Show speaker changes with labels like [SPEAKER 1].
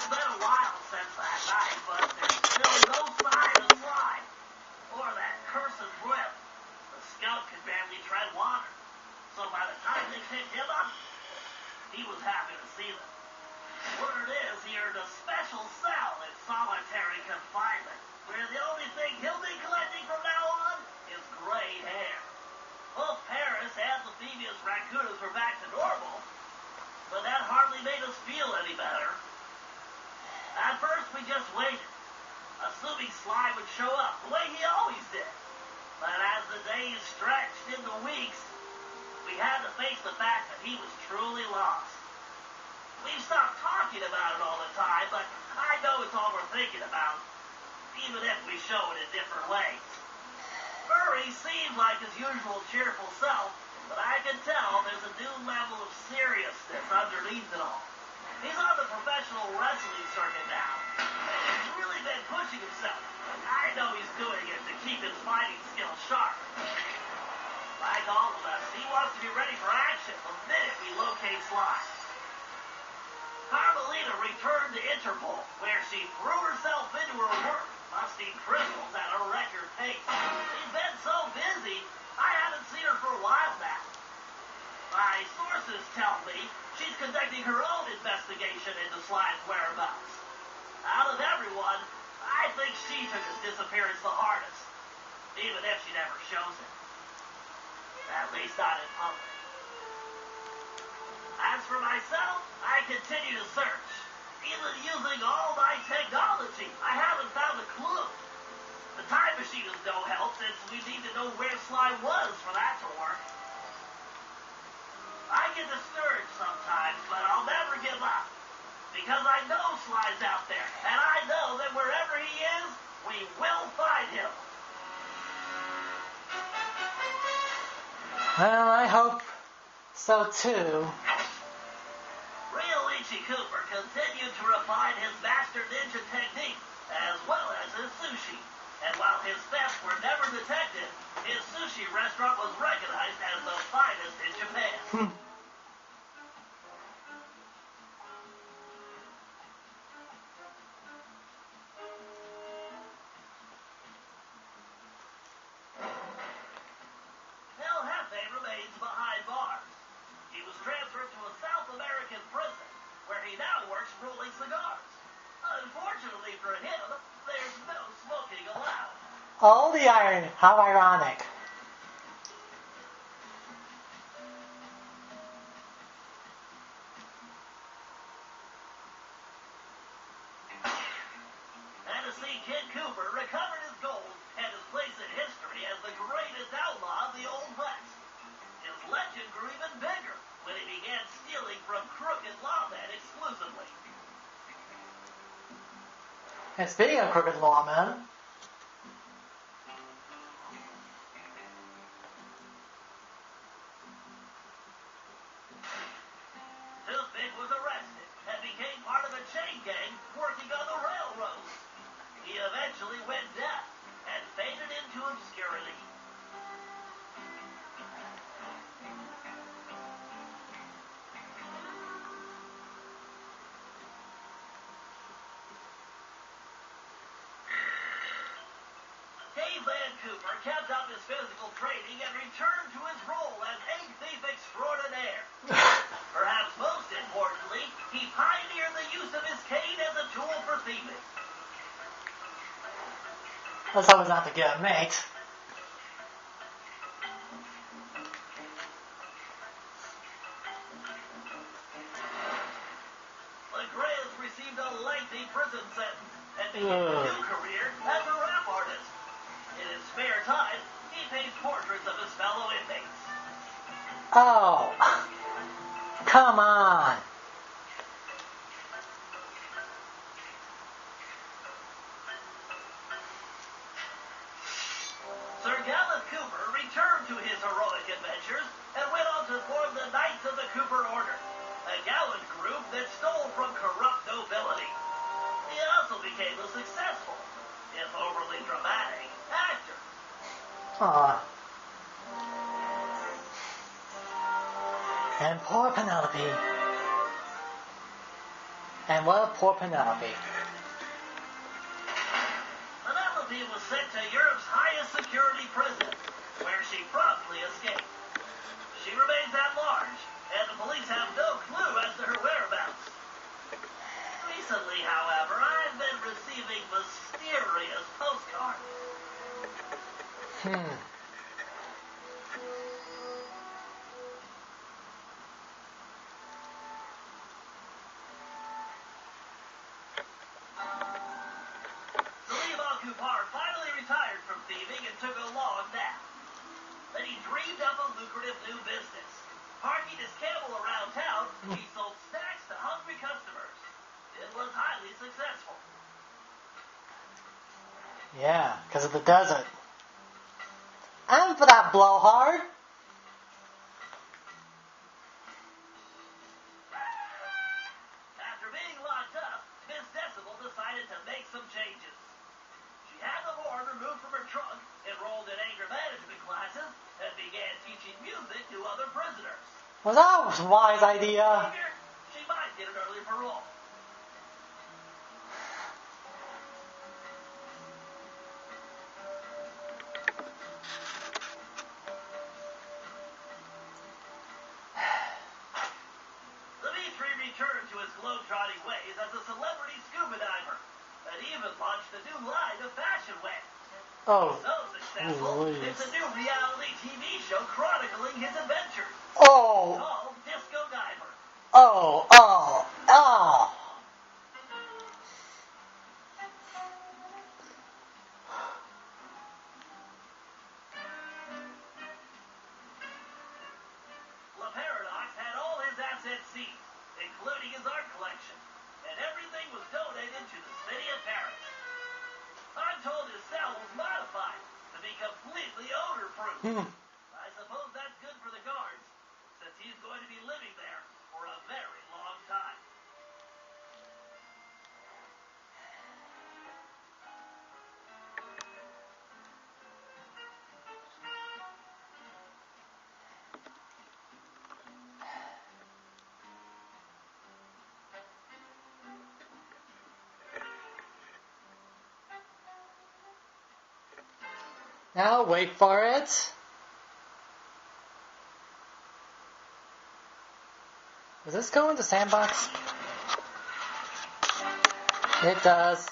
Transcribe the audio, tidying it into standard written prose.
[SPEAKER 1] It's been a while since that night, but there's still no sign of Sly. Or that cursed whip. The scout could barely tread water. So by the time they picked him up, he was happy to see them. Word is he earned a special cell in solitary confinement, where the only thing he'll be collecting from now on is gray hair. Both Paris and the Phoebius Raccoonus were back to normal, but that hardly made us feel any better. At first, we just waited, assuming Sly would show up, the way he always did. But as the days stretched into weeks, we had to face the fact that he was truly lost. We've stopped talking about it all the time, but I know it's all we're thinking about, even if we show it in different ways. Murray seems like his usual cheerful self, but I can tell there's a new level of seriousness underneath it all. He's on the professional wrestling circuit now, and he's really been pushing himself. I know he's doing it to keep his fighting skills sharp. Like all of us, he wants to be ready for action the minute we locate Sly. Carmelita returned to Interpol, where she threw herself into her work, busting crystals at a record pace. She's been so busy, I haven't seen her for a while now. My sources tell me she's conducting her own investigation into Sly's whereabouts. Out of everyone, I think she took his disappearance the hardest, even if she never shows it. At least not in public. As for myself, I continue to search. Even using all my technology, I haven't found a clue. The time machine is no help since we need to know where Sly was for that to work. I get discouraged sometimes, but I'll never give up. Because I know Sly's out there, and I know that wherever he is, we will find him.
[SPEAKER 2] Well, I hope so too.
[SPEAKER 1] Sly Cooper continued to refine his master ninja technique, as well as his sushi. And while his thefts were never detected, his sushi restaurant was recognized as the finest in Japan. El Jefe remains behind bars. He was transferred to a South American prison, where he now works rolling cigars. Unfortunately for him, there's no smoking allowed.
[SPEAKER 2] Oh, the irony. How ironic.
[SPEAKER 1] And to see Kid Cooper recovered his gold and his place in history as the greatest outlaw of the Old West. His legend grew even bigger when he began stealing from crooked lawmen exclusively.
[SPEAKER 2] And speaking of crooked lawmen,
[SPEAKER 1] Toothpick was arrested and became part of a chain gang working on the railroads. He eventually went deaf and faded into obscurity. Caveman Cooper kept up his physical training and returned to his role as egg thief extraordinaire. Perhaps most importantly, he pioneered the use of his cane as a tool for thieving.
[SPEAKER 2] let's hope it's not to get a mate.
[SPEAKER 1] LeGrand received a lengthy prison sentence and began a new career as a rap artist. In his spare time, he paints portraits of his fellow inmates.
[SPEAKER 2] Oh, come on.
[SPEAKER 1] Sir Gallant Cooper returned to his heroic adventures and went on to form the Knights of the Cooper Order, a gallant group that stole from corrupt nobility. He also became a successful, if overly dramatic, actor.
[SPEAKER 2] Aw. And poor Penelope. And what a poor Penelope.
[SPEAKER 1] Penelope was sent to Europe's highest security prison, where she promptly escaped. She remains at large, and the police have no clue as to her whereabouts. Recently, however, I've been receiving mysterious postcards. Sly Cooper finally retired from thieving and took a long nap. Then he dreamed up a lucrative new business. Parking his camel around town, he sold snacks to hungry customers. It was highly successful.
[SPEAKER 2] Yeah, because of the desert. And for that blowhard.
[SPEAKER 1] After being locked up, Miss Decibel decided to make some changes. She had the horn removed from her trunk, enrolled in anger management classes, and began teaching music to other prisoners.
[SPEAKER 2] Well, that was a wise idea.
[SPEAKER 1] Figured she might get an early parole. Returned to his globe-trotting ways as a celebrity scuba diver, and even launched a new line of fashion wear.
[SPEAKER 2] Oh.
[SPEAKER 1] So successful, it's a new reality TV show chronicling his adventures.
[SPEAKER 2] Oh.
[SPEAKER 1] Called Disco Diver.
[SPEAKER 2] Oh. Oh. Oh.
[SPEAKER 1] La Paradox had all his assets seized, including his art collection, and everything was donated to the city of Paris. I'm told his cell was modified to be completely odor-proof. I suppose that's good for the guards, since he's going to be living there for a very long time.
[SPEAKER 2] Now wait for it. Does this go into sandbox? It does.